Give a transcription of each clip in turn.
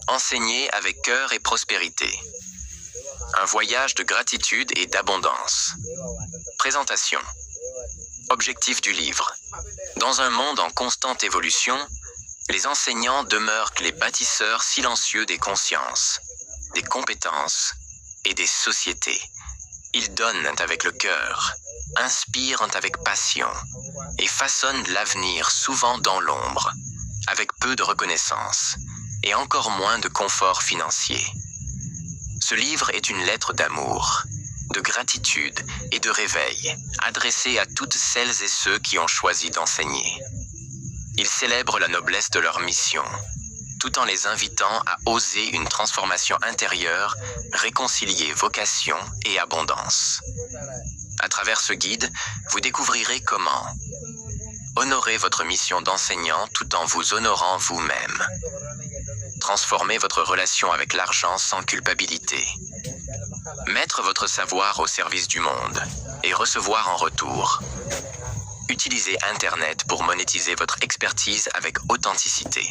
Enseigner avec cœur et prospérité. Un voyage de gratitude et d'abondance. Présentation. Objectif du livre. Dans un monde en constante évolution, les enseignants demeurent les bâtisseurs silencieux des consciences, des compétences et des sociétés. Ils donnent avec le cœur, inspirent avec passion et façonnent l'avenir souvent dans l'ombre, avec peu de reconnaissance et encore moins de confort financier. Ce livre est une lettre d'amour, de gratitude et de réveil, adressée à toutes celles et ceux qui ont choisi d'enseigner. Il célèbre la noblesse de leur mission, tout en les invitant à oser une transformation intérieure, réconcilier vocation et abondance. À travers ce guide, vous découvrirez comment honorer votre mission d'enseignant tout en vous honorant vous-même. Transformer votre relation avec l'argent sans culpabilité. Mettre votre savoir au service du monde et recevoir en retour. Utilisez Internet pour monétiser votre expertise avec authenticité.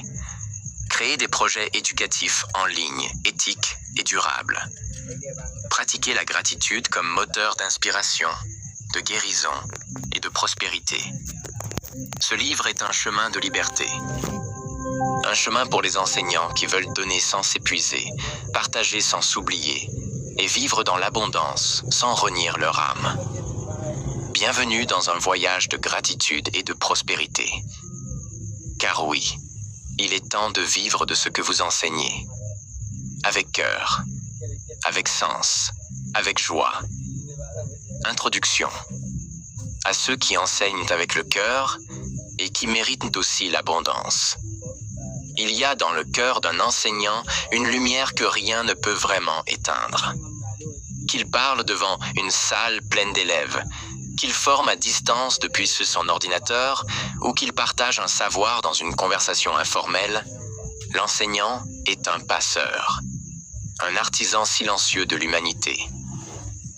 Créez des projets éducatifs en ligne, éthiques et durables. Pratiquez la gratitude comme moteur d'inspiration, de guérison et de prospérité. Ce livre est un chemin de liberté. Un chemin pour les enseignants qui veulent donner sans s'épuiser, partager sans s'oublier et vivre dans l'abondance sans renier leur âme. Bienvenue dans un voyage de gratitude et de prospérité. Car oui, il est temps de vivre de ce que vous enseignez. Avec cœur, avec sens, avec joie. Introduction. À ceux qui enseignent avec le cœur et qui méritent aussi l'abondance. Il y a dans le cœur d'un enseignant une lumière que rien ne peut vraiment éteindre. Qu'il parle devant une salle pleine d'élèves, qu'il forme à distance depuis son ordinateur ou qu'il partage un savoir dans une conversation informelle, l'enseignant est un passeur, un artisan silencieux de l'humanité,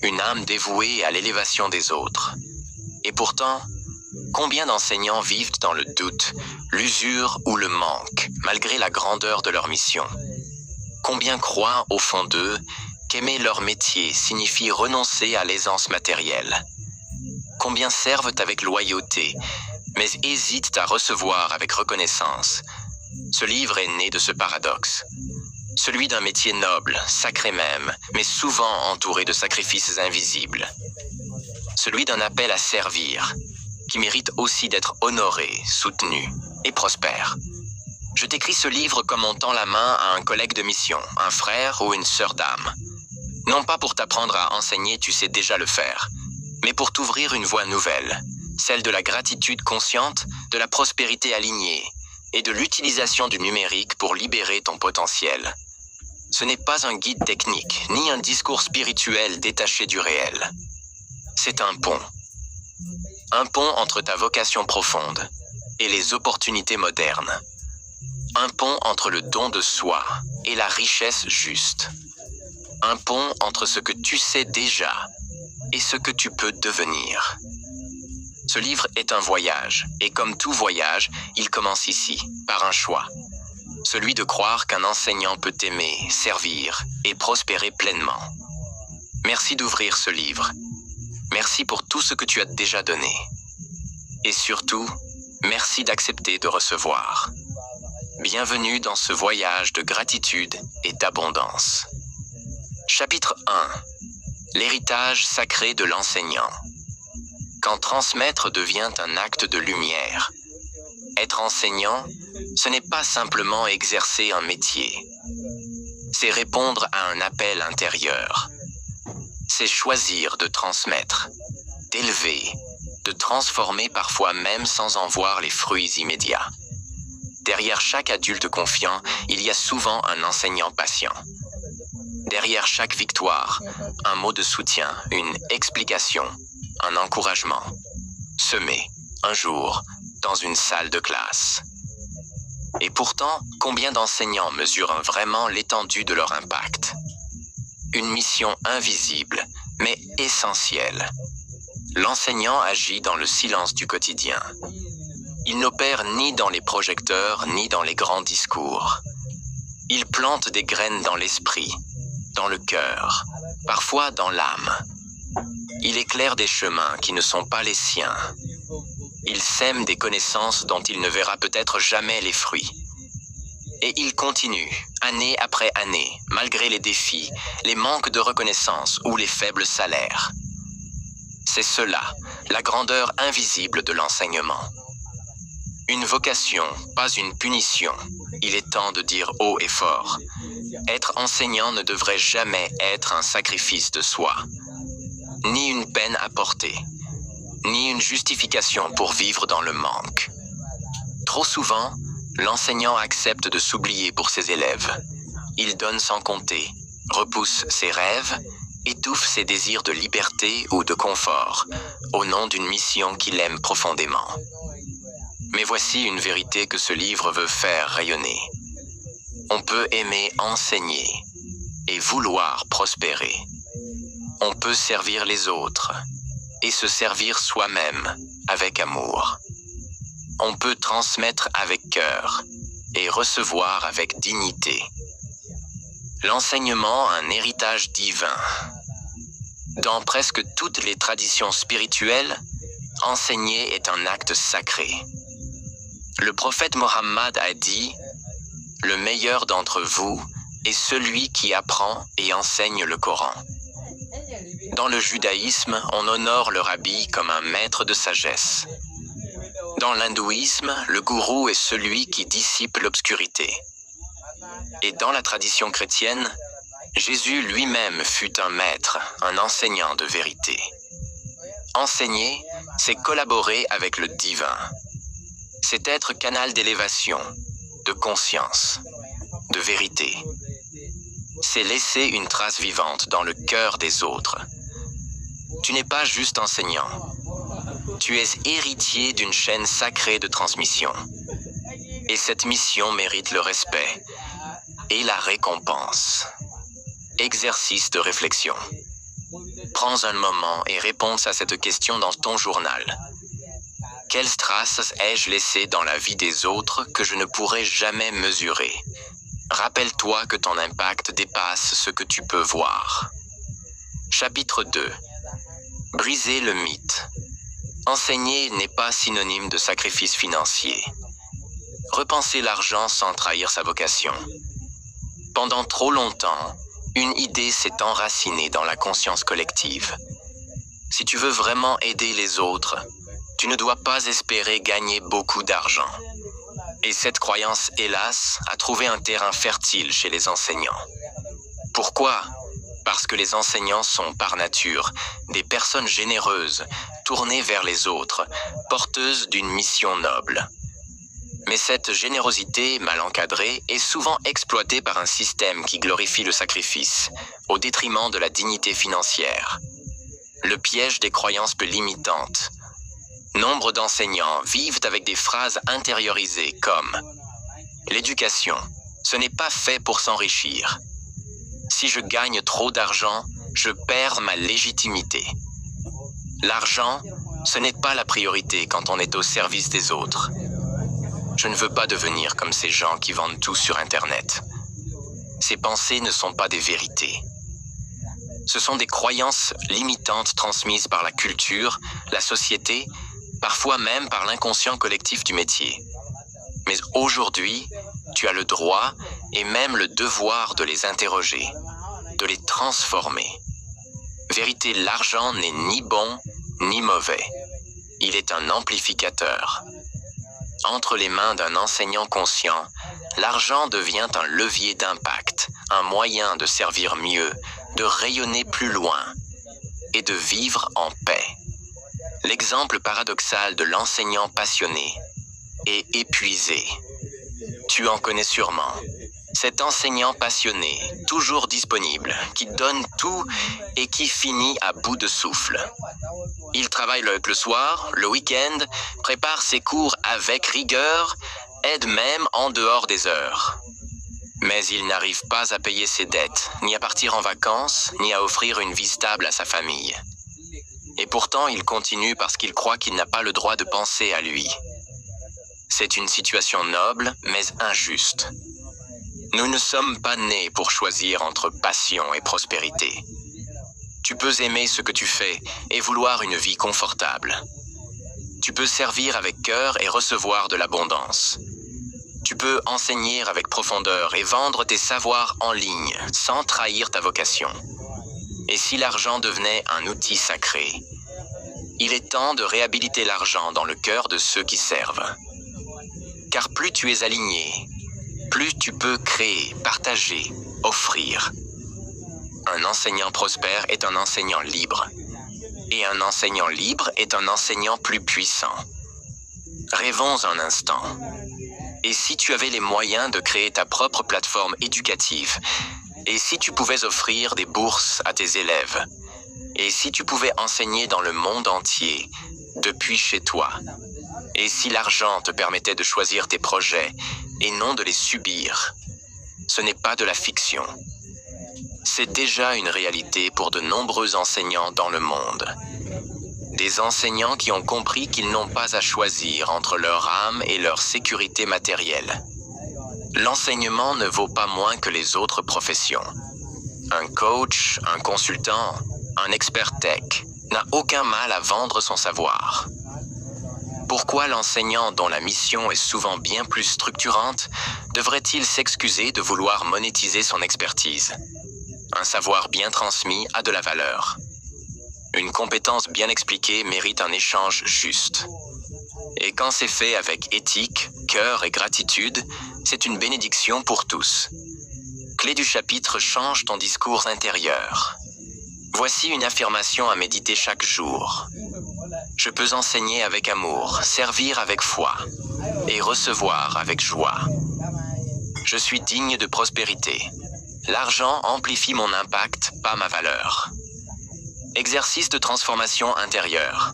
une âme dévouée à l'élévation des autres. Et pourtant, combien d'enseignants vivent dans le doute, l'usure ou le manque, malgré la grandeur de leur mission? Combien croient au fond d'eux qu'aimer leur métier signifie renoncer à l'aisance matérielle? Combien servent avec loyauté, mais hésitent à recevoir avec reconnaissance? Ce livre est né de ce paradoxe. Celui d'un métier noble, sacré même, mais souvent entouré de sacrifices invisibles. Celui d'un appel à servir, qui mérite aussi d'être honoré, soutenu et prospère. Je t'écris ce livre comme on tend la main à un collègue de mission, un frère ou une sœur d'âme. Non pas pour t'apprendre à enseigner, tu sais déjà le faire, mais pour t'ouvrir une voie nouvelle, celle de la gratitude consciente, de la prospérité alignée et de l'utilisation du numérique pour libérer ton potentiel. Ce n'est pas un guide technique, ni un discours spirituel détaché du réel. C'est un pont. Un pont entre ta vocation profonde et les opportunités modernes. Un pont entre le don de soi et la richesse juste. Un pont entre ce que tu sais déjà et ce que tu peux devenir. Ce livre est un voyage, et comme tout voyage, il commence ici, par un choix. Celui de croire qu'un enseignant peut aimer, servir et prospérer pleinement. Merci d'ouvrir ce livre. Merci pour tout ce que tu as déjà donné. Et surtout, merci d'accepter de recevoir. Bienvenue dans ce voyage de gratitude et d'abondance. Chapitre 1. L'héritage sacré de l'enseignant. Quand transmettre devient un acte de lumière. Être enseignant, ce n'est pas simplement exercer un métier. C'est répondre à un appel intérieur. C'est choisir de transmettre, d'élever, de transformer parfois même sans en voir les fruits immédiats. Derrière chaque adulte confiant, il y a souvent un enseignant patient. Derrière chaque victoire, un mot de soutien, une explication, un encouragement, semé, un jour, dans une salle de classe. Et pourtant, combien d'enseignants mesurent vraiment l'étendue de leur impact? Une mission invisible, mais essentielle. L'enseignant agit dans le silence du quotidien. Il n'opère ni dans les projecteurs, ni dans les grands discours. Il plante des graines dans l'esprit, dans le cœur, parfois dans l'âme. Il éclaire des chemins qui ne sont pas les siens. Il sème des connaissances dont il ne verra peut-être jamais les fruits. Et il continue, année après année, malgré les défis, les manques de reconnaissance ou les faibles salaires. C'est cela, la grandeur invisible de l'enseignement. Une vocation, pas une punition. Il est temps de dire haut et fort. Être enseignant ne devrait jamais être un sacrifice de soi, ni une peine à porter, ni une justification pour vivre dans le manque. Trop souvent, l'enseignant accepte de s'oublier pour ses élèves. Il donne sans compter, repousse ses rêves, étouffe ses désirs de liberté ou de confort, au nom d'une mission qu'il aime profondément. Mais voici une vérité que ce livre veut faire rayonner. On peut aimer enseigner et vouloir prospérer. On peut servir les autres et se servir soi-même avec amour. On peut transmettre avec cœur et recevoir avec dignité. L'enseignement, un héritage divin. Dans presque toutes les traditions spirituelles, enseigner est un acte sacré. Le prophète Mohammed a dit « Le meilleur d'entre vous est celui qui apprend et enseigne le Coran ». Dans le judaïsme, on honore le rabbi comme un maître de sagesse. Dans l'hindouisme, le gourou est celui qui dissipe l'obscurité. Et dans la tradition chrétienne, Jésus lui-même fut un maître, un enseignant de vérité. Enseigner, c'est collaborer avec le divin. C'est être canal d'élévation, de conscience, de vérité. C'est laisser une trace vivante dans le cœur des autres. Tu n'es pas juste enseignant. Tu es héritier d'une chaîne sacrée de transmission. Et cette mission mérite le respect et la récompense. Exercice de réflexion. Prends un moment et réponds à cette question dans ton journal. Quelles traces ai-je laissées dans la vie des autres que je ne pourrai jamais mesurer? Rappelle-toi que ton impact dépasse ce que tu peux voir. Chapitre 2. Briser le mythe. Enseigner n'est pas synonyme de sacrifice financier. Repenser l'argent sans trahir sa vocation. Pendant trop longtemps, une idée s'est enracinée dans la conscience collective. Si tu veux vraiment aider les autres, tu ne dois pas espérer gagner beaucoup d'argent. Et cette croyance, hélas, a trouvé un terrain fertile chez les enseignants. Pourquoi? Parce que les enseignants sont par nature des personnes généreuses, tournées vers les autres, porteuses d'une mission noble. Mais cette générosité mal encadrée est souvent exploitée par un système qui glorifie le sacrifice, au détriment de la dignité financière. Le piège des croyances peu limitantes. Nombre d'enseignants vivent avec des phrases intériorisées comme « L'éducation, ce n'est pas fait pour s'enrichir. Si je gagne trop d'argent, je perds ma légitimité. L'argent, ce n'est pas la priorité quand on est au service des autres. Je ne veux pas devenir comme ces gens qui vendent tout sur Internet. Ces pensées ne sont pas des vérités. Ce sont des croyances limitantes transmises par la culture, la société, parfois même par l'inconscient collectif du métier. Mais aujourd'hui, tu as le droit et même le devoir de les interroger, de les transformer. Vérité, l'argent n'est ni bon ni mauvais. Il est un amplificateur. Entre les mains d'un enseignant conscient, l'argent devient un levier d'impact, un moyen de servir mieux, de rayonner plus loin et de vivre en paix. L'exemple paradoxal de l'enseignant passionné est épuisé. Tu en connais sûrement. Cet enseignant passionné, toujours disponible, qui donne tout et qui finit à bout de souffle. Il travaille le soir, le week-end, prépare ses cours avec rigueur, aide même en dehors des heures. Mais il n'arrive pas à payer ses dettes, ni à partir en vacances, ni à offrir une vie stable à sa famille. Et pourtant, il continue parce qu'il croit qu'il n'a pas le droit de penser à lui. C'est une situation noble, mais injuste. Nous ne sommes pas nés pour choisir entre passion et prospérité. Tu peux aimer ce que tu fais et vouloir une vie confortable. Tu peux servir avec cœur et recevoir de l'abondance. Tu peux enseigner avec profondeur et vendre tes savoirs en ligne sans trahir ta vocation. Et si l'argent devenait un outil sacré, il est temps de réhabiliter l'argent dans le cœur de ceux qui servent. Car plus tu es aligné, plus tu peux créer, partager, offrir. Un enseignant prospère est un enseignant libre. Et un enseignant libre est un enseignant plus puissant. Rêvons un instant. Et si tu avais les moyens de créer ta propre plateforme éducative? Et si tu pouvais offrir des bourses à tes élèves? Et si tu pouvais enseigner dans le monde entier, depuis chez toi? Et si l'argent te permettait de choisir tes projets et non de les subir? Ce n'est pas de la fiction. C'est déjà une réalité pour de nombreux enseignants dans le monde. Des enseignants qui ont compris qu'ils n'ont pas à choisir entre leur âme et leur sécurité matérielle. L'enseignement ne vaut pas moins que les autres professions. Un coach, un consultant, un expert tech n'a aucun mal à vendre son savoir. Pourquoi l'enseignant dont la mission est souvent bien plus structurante devrait-il s'excuser de vouloir monétiser son expertise? Un savoir bien transmis a de la valeur. Une compétence bien expliquée mérite un échange juste. Et quand c'est fait avec éthique, cœur et gratitude, c'est une bénédiction pour tous. Clé du chapitre: change ton discours intérieur. Voici une affirmation à méditer chaque jour. Je peux enseigner avec amour, servir avec foi et recevoir avec joie. Je suis digne de prospérité. L'argent amplifie mon impact, pas ma valeur. Exercice de transformation intérieure.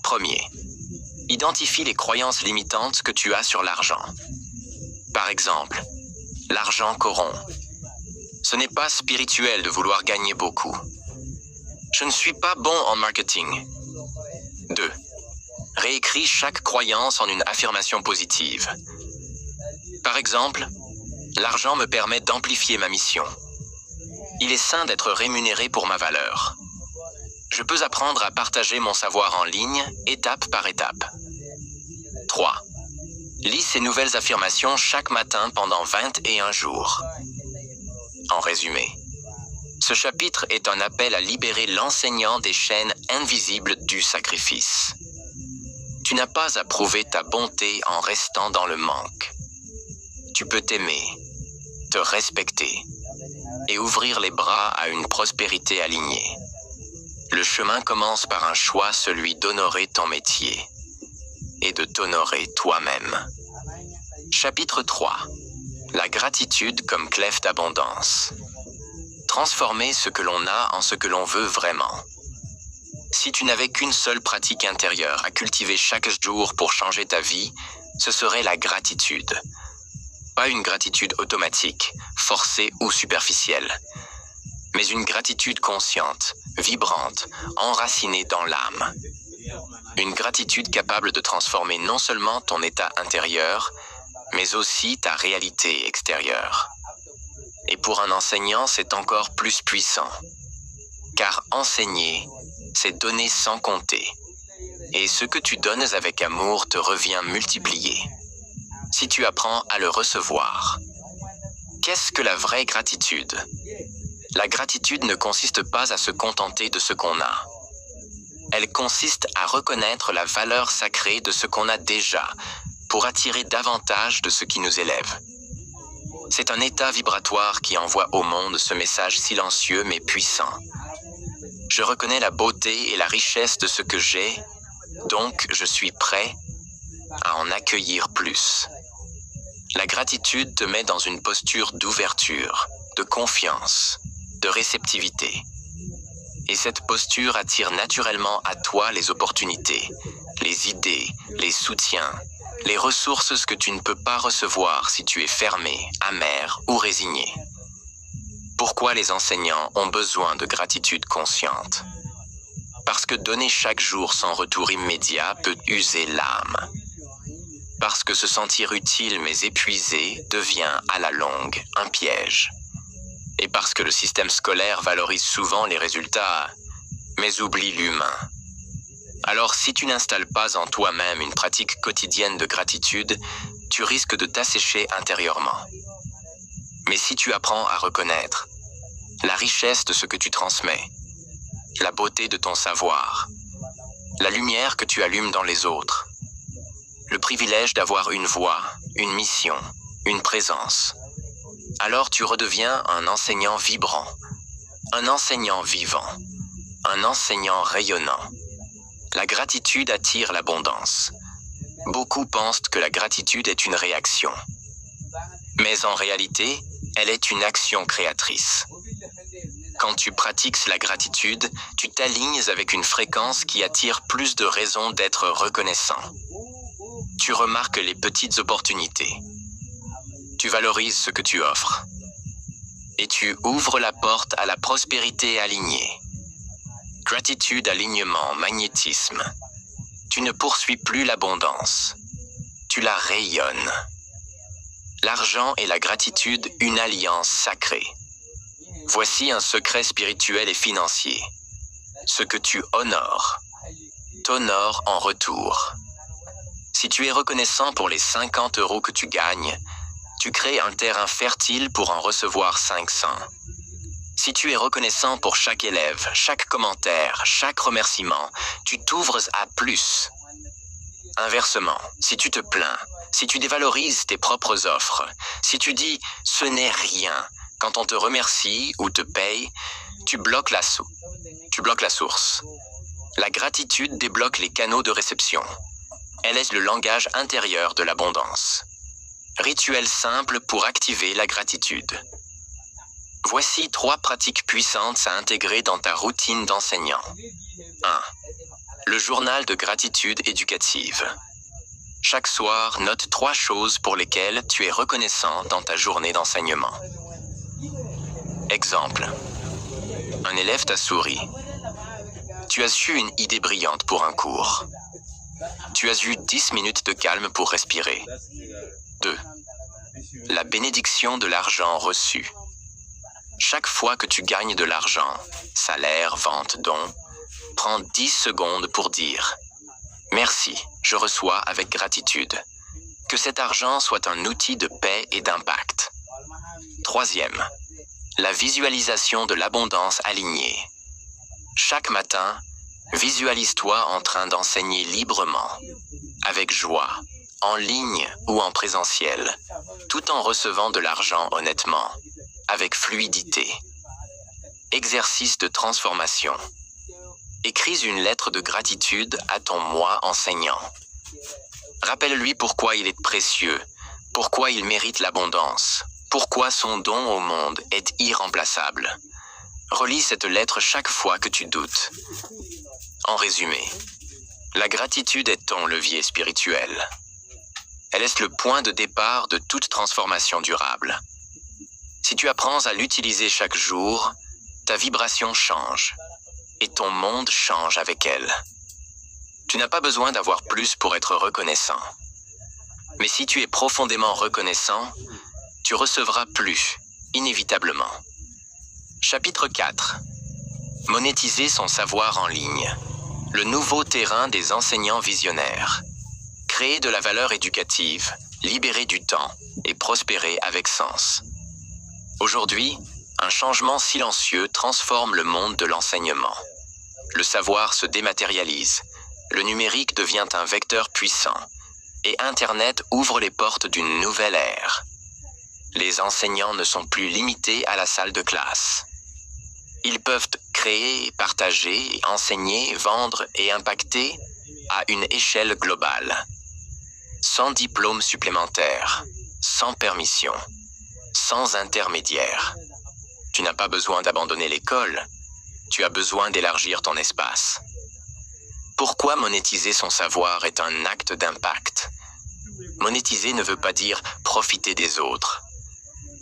Premier. Identifie les croyances limitantes que tu as sur l'argent. Par exemple, l'argent corrompt. Ce n'est pas spirituel de vouloir gagner beaucoup. Je ne suis pas bon en marketing. 2. Réécris chaque croyance en une affirmation positive. Par exemple, l'argent me permet d'amplifier ma mission. Il est sain d'être rémunéré pour ma valeur. Je peux apprendre à partager mon savoir en ligne, étape par étape. 3. Lis ces nouvelles affirmations chaque matin pendant 21 jours. En résumé, ce chapitre est un appel à libérer l'enseignant des chaînes invisibles du sacrifice. Tu n'as pas à prouver ta bonté en restant dans le manque. Tu peux t'aimer, te respecter et ouvrir les bras à une prospérité alignée. Le chemin commence par un choix, celui d'honorer ton métier et de t'honorer toi-même. Chapitre 3. La gratitude comme clé d'abondance. Transformer ce que l'on a en ce que l'on veut vraiment. Si tu n'avais qu'une seule pratique intérieure à cultiver chaque jour pour changer ta vie, ce serait la gratitude. Pas une gratitude automatique, forcée ou superficielle, mais une gratitude consciente, vibrante, enracinée dans l'âme. Une gratitude capable de transformer non seulement ton état intérieur, mais aussi ta réalité extérieure. Et pour un enseignant, c'est encore plus puissant. Car enseigner, c'est donner sans compter. Et ce que tu donnes avec amour te revient multiplié. Si tu apprends à le recevoir. Qu'est-ce que la vraie gratitude? La gratitude ne consiste pas à se contenter de ce qu'on a. Elle consiste à reconnaître la valeur sacrée de ce qu'on a déjà, pour attirer davantage de ce qui nous élève. C'est un état vibratoire qui envoie au monde ce message silencieux mais puissant. Je reconnais la beauté et la richesse de ce que j'ai, donc je suis prêt à en accueillir plus. La gratitude te met dans une posture d'ouverture, de confiance, de réceptivité. Et cette posture attire naturellement à toi les opportunités, les idées, les soutiens, les ressources que tu ne peux pas recevoir si tu es fermé, amer ou résigné. Pourquoi les enseignants ont besoin de gratitude consciente? Parce que donner chaque jour sans retour immédiat peut user l'âme. Parce que se sentir utile mais épuisé devient à la longue un piège. Et parce que le système scolaire valorise souvent les résultats, mais oublie l'humain. Alors si tu n'installes pas en toi-même une pratique quotidienne de gratitude, tu risques de t'assécher intérieurement. Mais si tu apprends à reconnaître la richesse de ce que tu transmets, la beauté de ton savoir, la lumière que tu allumes dans les autres, le privilège d'avoir une voix, une mission, une présence, alors tu redeviens un enseignant vibrant, un enseignant vivant, un enseignant rayonnant. La gratitude attire l'abondance. Beaucoup pensent que la gratitude est une réaction. Mais en réalité, elle est une action créatrice. Quand tu pratiques la gratitude, tu t'alignes avec une fréquence qui attire plus de raisons d'être reconnaissant. Tu remarques les petites opportunités. Tu valorises ce que tu offres. Et tu ouvres la porte à la prospérité alignée. Gratitude, alignement, magnétisme. Tu ne poursuis plus l'abondance. Tu la rayonnes. L'argent et la gratitude, une alliance sacrée. Voici un secret spirituel et financier. Ce que tu honores, t'honore en retour. Si tu es reconnaissant pour les 50 € que tu gagnes, tu crées un terrain fertile pour en recevoir 500. Si tu es reconnaissant pour chaque élève, chaque commentaire, chaque remerciement, tu t'ouvres à plus. Inversement, si tu te plains, si tu dévalorises tes propres offres, si tu dis « ce n'est rien » quand on te remercie ou te paye, tu bloques la source. La gratitude débloque les canaux de réception. Elle est le langage intérieur de l'abondance. Rituel simple pour activer la gratitude. Voici 3 pratiques puissantes à intégrer dans ta routine d'enseignant. 1. Le journal de gratitude éducative. Chaque soir, note 3 choses pour lesquelles tu es reconnaissant dans ta journée d'enseignement. Exemple. Un élève t'a souri. Tu as eu une idée brillante pour un cours. Tu as eu 10 minutes de calme pour respirer. 2. La bénédiction de l'argent reçu. Chaque fois que tu gagnes de l'argent, salaire, vente, don, prends 10 secondes pour dire « Merci, je reçois avec gratitude ». Que cet argent soit un outil de paix et d'impact. 3e. La visualisation de l'abondance alignée. Chaque matin, visualise-toi en train d'enseigner librement, avec joie, en ligne ou en présentiel, tout en recevant de l'argent honnêtement, avec fluidité. Exercice de transformation. Écris une lettre de gratitude à ton moi enseignant. Rappelle-lui pourquoi il est précieux, pourquoi il mérite l'abondance, pourquoi son don au monde est irremplaçable. Relis cette lettre chaque fois que tu doutes. En résumé, la gratitude est ton levier spirituel. Elle est le point de départ de toute transformation durable. Si tu apprends à l'utiliser chaque jour, ta vibration change et ton monde change avec elle. Tu n'as pas besoin d'avoir plus pour être reconnaissant. Mais si tu es profondément reconnaissant, tu recevras plus, inévitablement. Chapitre 4. Monétiser son savoir en ligne. Le nouveau terrain des enseignants visionnaires. Créer de la valeur éducative, libérer du temps et prospérer avec sens. Aujourd'hui, un changement silencieux transforme le monde de l'enseignement. Le savoir se dématérialise, le numérique devient un vecteur puissant, et Internet ouvre les portes d'une nouvelle ère. Les enseignants ne sont plus limités à la salle de classe. Ils peuvent créer, partager, enseigner, vendre et impacter à une échelle globale. Sans diplôme supplémentaire, sans permission, sans intermédiaire. Tu n'as pas besoin d'abandonner l'école, tu as besoin d'élargir ton espace. Pourquoi monétiser son savoir est un acte d'impact? Monétiser ne veut pas dire profiter des autres.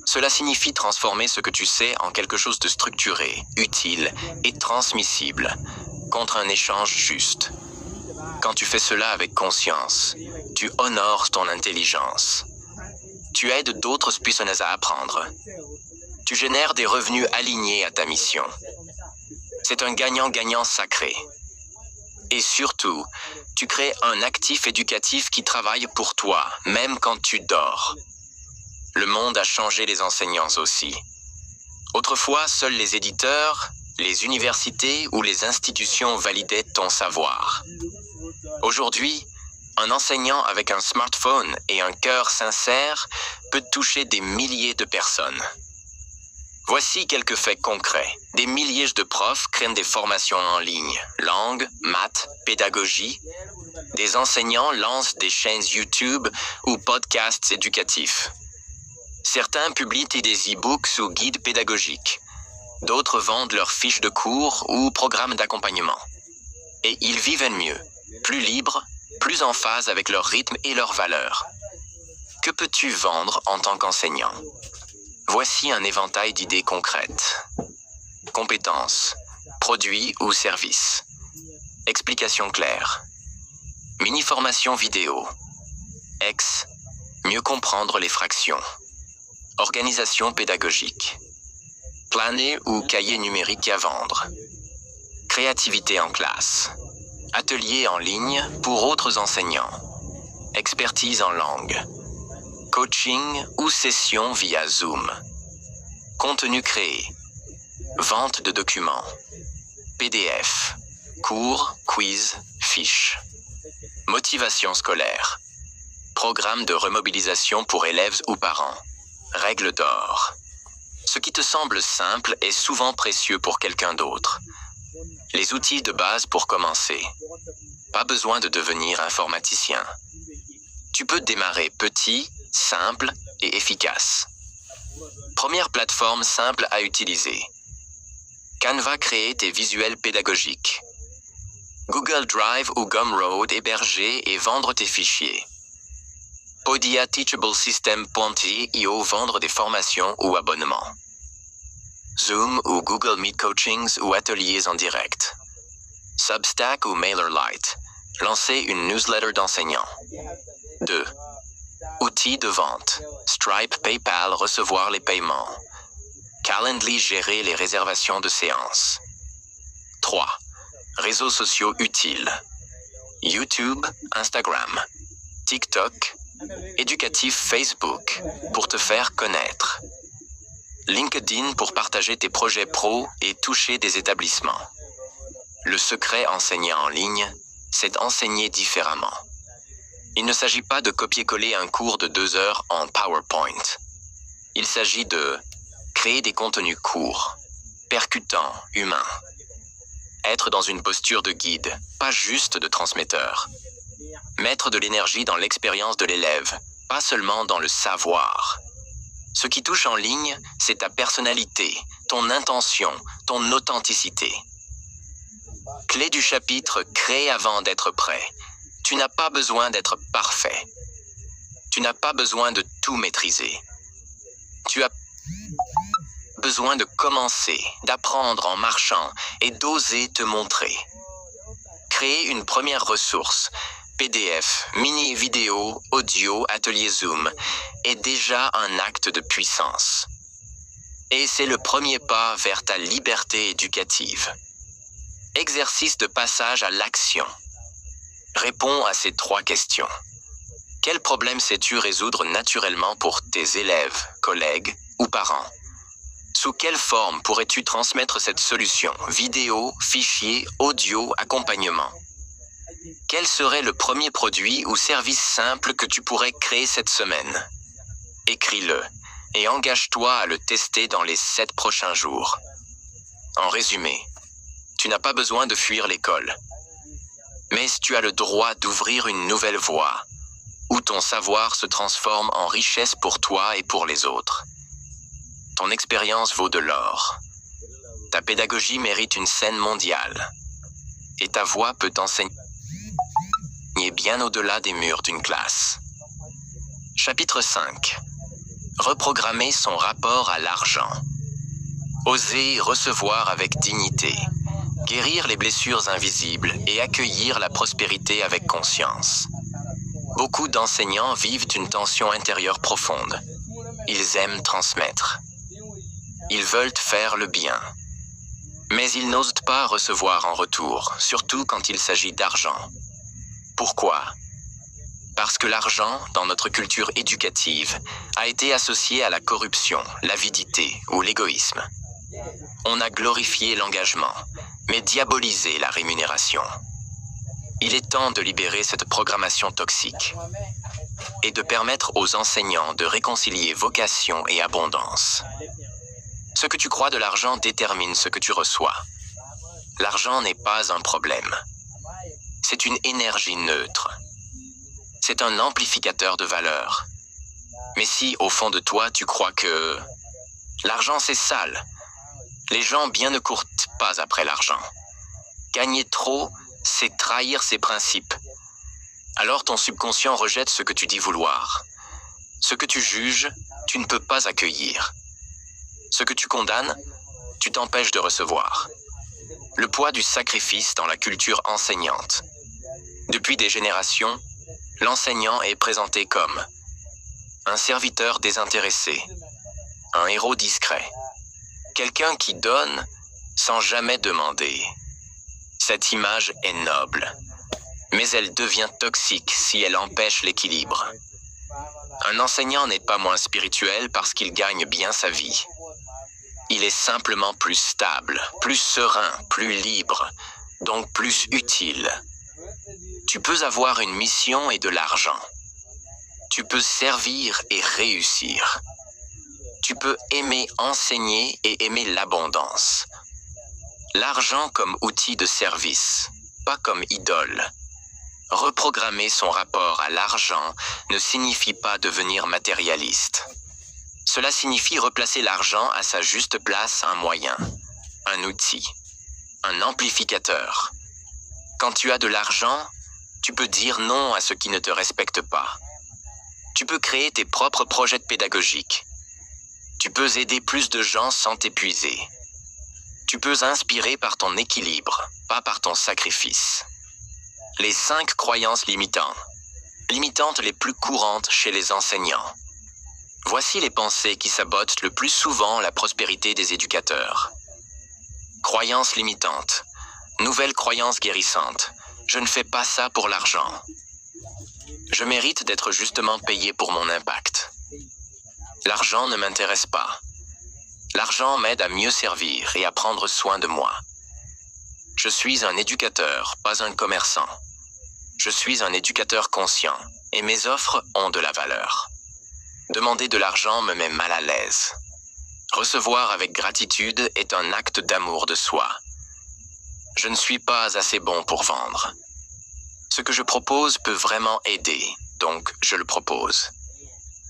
Cela signifie transformer ce que tu sais en quelque chose de structuré, utile et transmissible, contre un échange juste. Quand tu fais cela avec conscience, tu honores ton intelligence. Tu aides d'autres personnes à apprendre. Tu génères des revenus alignés à ta mission. C'est un gagnant-gagnant sacré. Et surtout, tu crées un actif éducatif qui travaille pour toi, même quand tu dors. Le monde a changé les enseignants aussi. Autrefois, seuls les éditeurs, les universités ou les institutions validaient ton savoir. Aujourd'hui, un enseignant avec un smartphone et un cœur sincère peut toucher des milliers de personnes. Voici quelques faits concrets. Des milliers de profs créent des formations en ligne, langue, maths, pédagogie. Des enseignants lancent des chaînes YouTube ou podcasts éducatifs. Certains publient des e-books ou guides pédagogiques. D'autres vendent leurs fiches de cours ou programmes d'accompagnement. Et ils vivent mieux, plus libres, plus en phase avec leur rythme et leurs valeurs. Que peux-tu vendre en tant qu'enseignant? Voici un éventail d'idées concrètes. Compétences, produits ou services. Explications claires. Mini-formation vidéo. Mieux comprendre les fractions. Organisation pédagogique. Planner ou cahier numérique à vendre. Créativité en classe. Atelier en ligne pour autres enseignants. Expertise en langue. Coaching ou session via Zoom. Contenu créé. Vente de documents. PDF. Cours, quiz, fiches. Motivation scolaire. Programme de remobilisation pour élèves ou parents. Règle d'or. Ce qui te semble simple est souvent précieux pour quelqu'un d'autre. Les outils de base pour commencer. Pas besoin de devenir informaticien. Tu peux démarrer petit, simple et efficace. Première plateforme simple à utiliser. Canva crée tes visuels pédagogiques. Google Drive ou Gumroad héberger et vendre tes fichiers. Podia Teachable System.io vendre des formations ou abonnements. Zoom ou Google Meet coachings ou ateliers en direct. Substack ou MailerLite. Lancer une newsletter d'enseignants. 2. Outils de vente. Stripe, PayPal, recevoir les paiements. Calendly, gérer les réservations de séances. 3. Réseaux sociaux utiles. YouTube, Instagram, TikTok, éducatif Facebook pour te faire connaître. LinkedIn pour partager tes projets pro et toucher des établissements. Le secret enseignant en ligne, c'est enseigner différemment. Il ne s'agit pas de copier-coller un cours de 2 heures en PowerPoint. Il s'agit de créer des contenus courts, percutants, humains. Être dans une posture de guide, pas juste de transmetteur. Mettre de l'énergie dans l'expérience de l'élève, pas seulement dans le savoir. Ce qui touche en ligne, c'est ta personnalité, ton intention, ton authenticité. Clé du chapitre « Crée avant d'être prêt ». Tu n'as pas besoin d'être parfait. Tu n'as pas besoin de tout maîtriser. Tu as besoin de commencer, d'apprendre en marchant et d'oser te montrer. Créer une première ressource, PDF, mini-vidéo, audio, atelier Zoom, est déjà un acte de puissance. Et c'est le premier pas vers ta liberté éducative. Exercice de passage à l'action. Réponds à ces 3 questions. Quel problème sais-tu résoudre naturellement pour tes élèves, collègues ou parents? Sous quelle forme pourrais-tu transmettre cette solution? Vidéo, fichier, audio, accompagnement. Quel serait le premier produit ou service simple que tu pourrais créer cette semaine? Écris-le et engage-toi à le tester dans les 7 prochains jours. En résumé, tu n'as pas besoin de fuir l'école. Mais tu as le droit d'ouvrir une nouvelle voie, où ton savoir se transforme en richesse pour toi et pour les autres. Ton expérience vaut de l'or. Ta pédagogie mérite une scène mondiale. Et ta voix peut t'enseigner bien au-delà des murs d'une classe. Chapitre 5. Reprogrammer son rapport à l'argent. Oser recevoir avec dignité. guérir les blessures invisibles et accueillir la prospérité avec conscience. Beaucoup d'enseignants vivent une tension intérieure profonde. Ils aiment transmettre. Ils veulent faire le bien. Mais ils n'osent pas recevoir en retour, surtout quand il s'agit d'argent. Pourquoi? Parce que l'argent, dans notre culture éducative, a été associé à la corruption, l'avidité ou l'égoïsme. On a glorifié l'engagement, mais diabolisé la rémunération. Il est temps de libérer cette programmation toxique et de permettre aux enseignants de réconcilier vocation et abondance. Ce que tu crois de l'argent détermine ce que tu reçois. L'argent n'est pas un problème. C'est une énergie neutre. C'est un amplificateur de valeur. Mais si, au fond de toi, tu crois que l'argent c'est sale, les gens bien ne courent pas après l'argent. Gagner trop, c'est trahir ses principes. Alors ton subconscient rejette ce que tu dis vouloir. Ce que tu juges, tu ne peux pas accueillir. Ce que tu condamnes, tu t'empêches de recevoir. Le poids du sacrifice dans la culture enseignante. Depuis des générations, l'enseignant est présenté comme un serviteur désintéressé, un héros discret, quelqu'un qui donne sans jamais demander. Cette image est noble, mais elle devient toxique si elle empêche l'équilibre. Un enseignant n'est pas moins spirituel parce qu'il gagne bien sa vie. Il est simplement plus stable, plus serein, plus libre, donc plus utile. Tu peux avoir une mission et de l'argent. Tu peux servir et réussir. Tu peux aimer enseigner et aimer l'abondance. L'argent comme outil de service, pas comme idole. Reprogrammer son rapport à l'argent ne signifie pas devenir matérialiste. Cela signifie replacer l'argent à sa juste place, un moyen, un outil, un amplificateur. Quand tu as de l'argent, tu peux dire non à ce qui ne te respecte pas. Tu peux créer tes propres projets pédagogiques. Tu peux aider plus de gens sans t'épuiser. Tu peux inspirer par ton équilibre, pas par ton sacrifice. Les 5 croyances limitantes les plus courantes chez les enseignants. Voici les pensées qui sabotent le plus souvent la prospérité des éducateurs. Croyances limitantes. Nouvelle croyance guérissante. Je ne fais pas ça pour l'argent. Je mérite d'être justement payé pour mon impact. L'argent ne m'intéresse pas. L'argent m'aide à mieux servir et à prendre soin de moi. Je suis un éducateur, pas un commerçant. Je suis un éducateur conscient et mes offres ont de la valeur. Demander de l'argent me met mal à l'aise. Recevoir avec gratitude est un acte d'amour de soi. Je ne suis pas assez bon pour vendre. Ce que je propose peut vraiment aider, donc je le propose.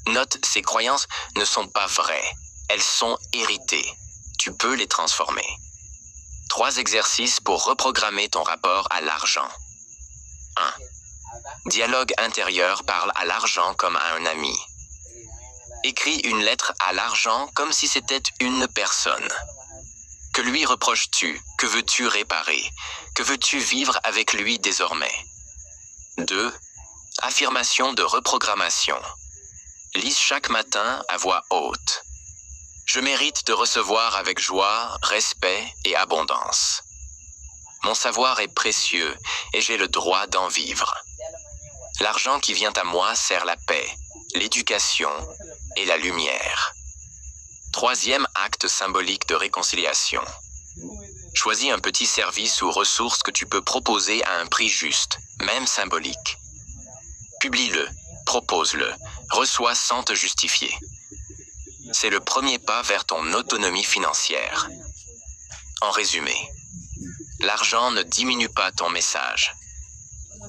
Note, ces croyances ne sont pas vraies. Elles sont héritées. Tu peux les transformer. 3 exercices pour reprogrammer ton rapport à l'argent. 1. Dialogue intérieur, parle à l'argent comme à un ami. Écris une lettre à l'argent comme si c'était une personne. Que lui reproches-tu? Que veux-tu réparer? Que veux-tu vivre avec lui désormais? 2. Affirmation de reprogrammation. Lise chaque matin à voix haute. Je mérite de recevoir avec joie, respect et abondance. Mon savoir est précieux et j'ai le droit d'en vivre. L'argent qui vient à moi sert la paix, l'éducation et la lumière. 3e acte symbolique de réconciliation. Choisis un petit service ou ressource que tu peux proposer à un prix juste, même symbolique. Publie-le, propose-le, reçois sans te justifier. C'est le premier pas vers ton autonomie financière. En résumé, l'argent ne diminue pas ton message.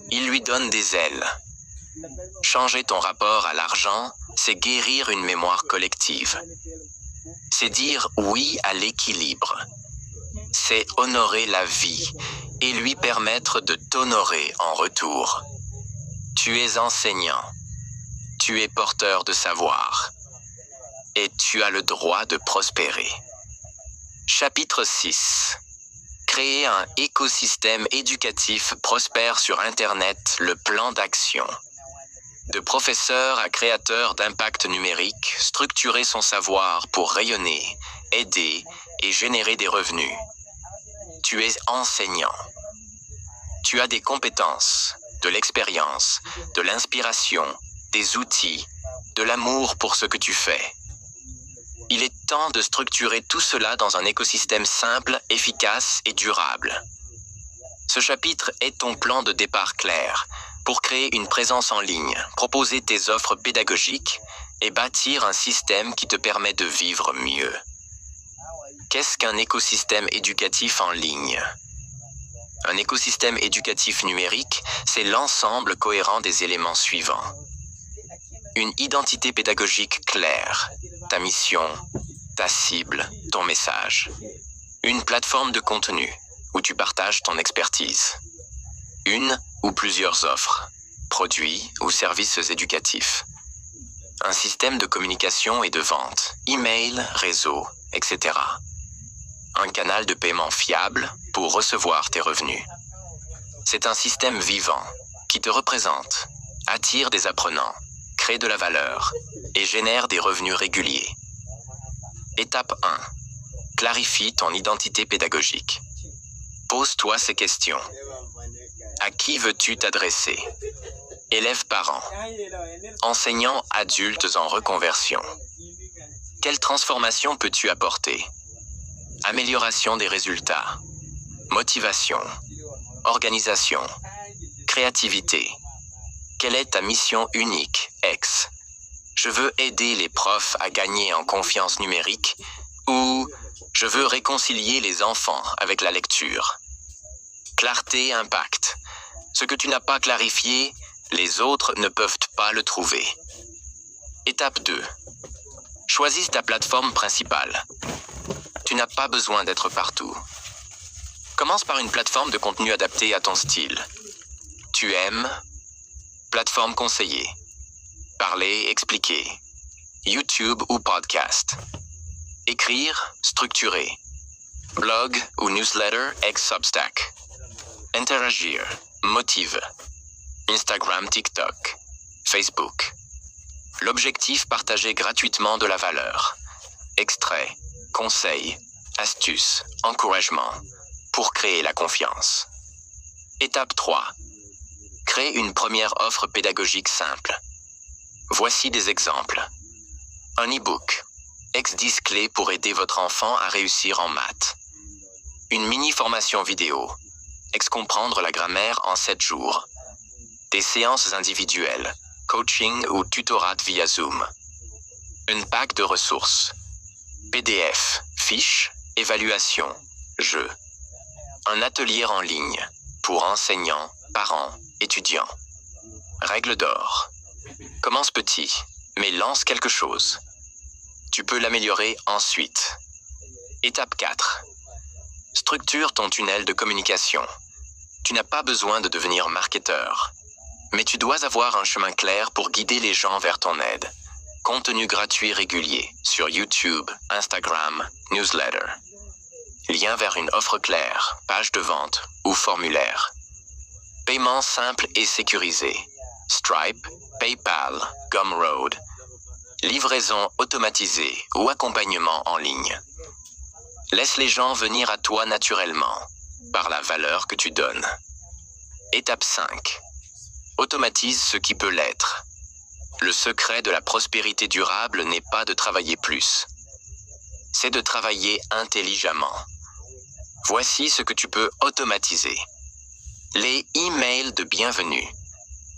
Il lui donne des ailes. Changer ton rapport à l'argent, c'est guérir une mémoire collective. C'est dire oui à l'équilibre. C'est honorer la vie et lui permettre de t'honorer en retour. Tu es enseignant. Tu es porteur de savoir. Et tu as le droit de prospérer. Chapitre 6. Créer un écosystème éducatif prospère sur Internet, le plan d'action. De professeur à créateur d'impact numérique, structurer son savoir pour rayonner, aider et générer des revenus. Tu es enseignant. Tu as des compétences, de l'expérience, de l'inspiration, des outils, de l'amour pour ce que tu fais. Il est temps de structurer tout cela dans un écosystème simple, efficace et durable. Ce chapitre est ton plan de départ clair pour créer une présence en ligne, proposer tes offres pédagogiques et bâtir un système qui te permet de vivre mieux. Qu'est-ce qu'un écosystème éducatif en ligne? Un écosystème éducatif numérique, c'est l'ensemble cohérent des éléments suivants. Une identité pédagogique claire, ta mission, ta cible, ton message. Une plateforme de contenu où tu partages ton expertise. Une ou plusieurs offres, produits ou services éducatifs. Un système de communication et de vente, email, réseau, etc. Un canal de paiement fiable pour recevoir tes revenus. C'est un système vivant qui te représente, attire des apprenants, crée de la valeur et génère des revenus réguliers. Étape 1. Clarifie ton identité pédagogique. Pose-toi ces questions. À qui veux-tu t'adresser? Élèves-parents. Enseignants adultes en reconversion. Quelle transformation peux-tu apporter? Amélioration des résultats. Motivation. Organisation. Créativité. Quelle est ta mission unique, ex? Je veux aider les profs à gagner en confiance numérique ou je veux réconcilier les enfants avec la lecture. Clarté, impact. Ce que tu n'as pas clarifié, les autres ne peuvent pas le trouver. Étape 2. Choisis ta plateforme principale. Tu n'as pas besoin d'être partout. Commence par une plateforme de contenu adaptée à ton style. Tu aimes? Plateforme conseillée. Parler, expliquer. YouTube ou podcast. Écrire, structurer. Blog ou newsletter ex-Substack. Interagir, motive. Instagram, TikTok. Facebook. L'objectif, partager gratuitement de la valeur. Extrait, conseils, astuces, encouragement. Pour créer la confiance. Étape 3. Crée une première offre pédagogique simple. Voici des exemples. Un e-book. Ex-10 clés pour aider votre enfant à réussir en maths. Une mini-formation vidéo. Ex-comprendre la grammaire en 7 jours. Des séances individuelles. Coaching ou tutorat via Zoom. Un pack de ressources. PDF, fiches, évaluation, jeux. Un atelier en ligne. Pour enseignants, parents, étudiants. Règle d'or. Commence petit, mais lance quelque chose. Tu peux l'améliorer ensuite. Étape 4. Structure ton tunnel de communication. Tu n'as pas besoin de devenir marketeur. Mais tu dois avoir un chemin clair pour guider les gens vers ton aide. Contenu gratuit régulier sur YouTube, Instagram, newsletter. Lien vers une offre claire, page de vente ou formulaire. Paiement simple et sécurisé. Stripe, PayPal, Gumroad. Livraison automatisée ou accompagnement en ligne. Laisse les gens venir à toi naturellement, par la valeur que tu donnes. Étape 5. Automatise ce qui peut l'être. Le secret de la prospérité durable n'est pas de travailler plus. C'est de travailler intelligemment. Voici ce que tu peux automatiser. Les emails de bienvenue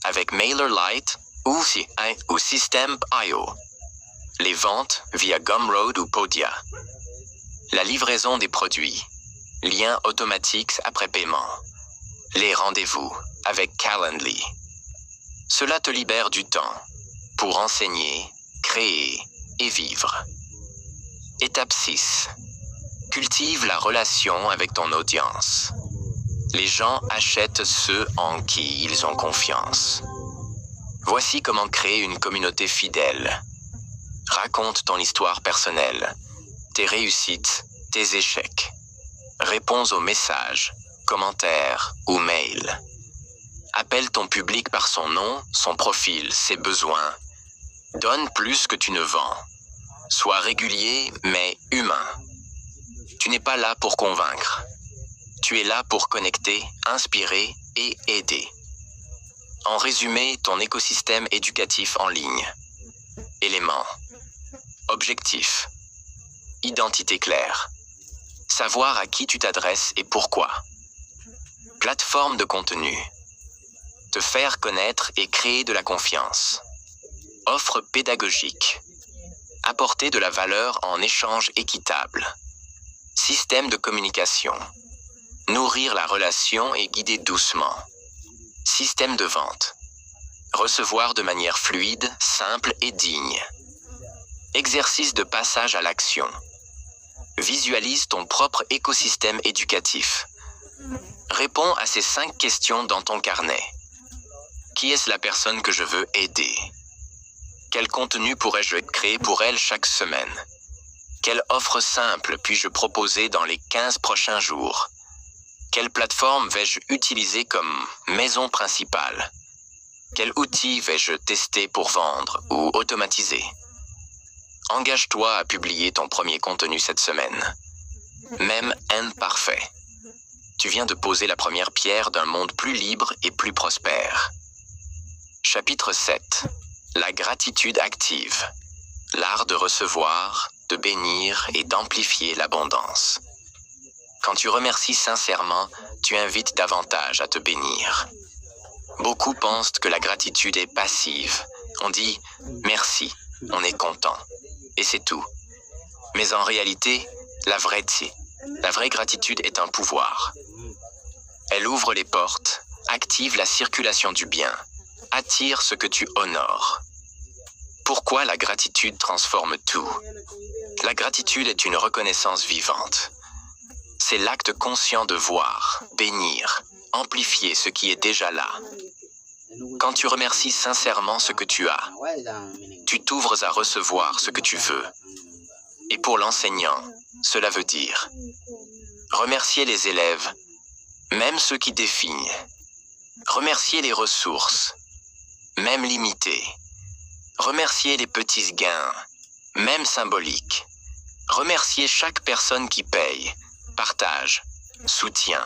avec MailerLite ou System.io. Les ventes via Gumroad ou Podia. La livraison des produits. Lien automatique après paiement. Les rendez-vous avec Calendly. Cela te libère du temps pour enseigner, créer et vivre. Étape 6. Cultive la relation avec ton audience. Les gens achètent ceux en qui ils ont confiance. Voici comment créer une communauté fidèle. Raconte ton histoire personnelle, tes réussites, tes échecs. Réponds aux messages, commentaires ou mails. Appelle ton public par son nom, son profil, ses besoins. Donne plus que tu ne vends. Sois régulier, mais humain. Tu n'es pas là pour convaincre. Tu es là pour connecter, inspirer et aider. En résumé, ton écosystème éducatif en ligne. Éléments. Objectif. Identité claire. Savoir à qui tu t'adresses et pourquoi. Plateforme de contenu. Te faire connaître et créer de la confiance. Offre pédagogique. Apporter de la valeur en échange équitable. Système de communication. Nourrir la relation et guider doucement. Système de vente. Recevoir de manière fluide, simple et digne. Exercice de passage à l'action. Visualise ton propre écosystème éducatif. Réponds à ces 5 questions dans ton carnet. Qui est-ce la personne que je veux aider? Quel contenu pourrais-je créer pour elle chaque semaine? Quelle offre simple puis-je proposer dans les 15 prochains jours? Quelle plateforme vais-je utiliser comme maison principale? Quel outil vais-je tester pour vendre ou automatiser? Engage-toi à publier ton premier contenu cette semaine. Même imparfait. Tu viens de poser la première pierre d'un monde plus libre et plus prospère. Chapitre 7. La gratitude active. L'art de recevoir, de bénir et d'amplifier l'abondance. Quand tu remercies sincèrement, tu invites davantage à te bénir. Beaucoup pensent que la gratitude est passive. On dit « merci », on est content. Et c'est tout. Mais en réalité, la vraie gratitude est un pouvoir. Elle ouvre les portes, active la circulation du bien, attire ce que tu honores. Pourquoi la gratitude transforme tout? La gratitude est une reconnaissance vivante. C'est l'acte conscient de voir, bénir, amplifier ce qui est déjà là. Quand tu remercies sincèrement ce que tu as, tu t'ouvres à recevoir ce que tu veux. Et pour l'enseignant, cela veut dire remercier les élèves, même ceux qui défignent. Remercier les ressources, même limitées. Remercier les petits gains, même symboliques. Remercier chaque personne qui paye, partage, soutient,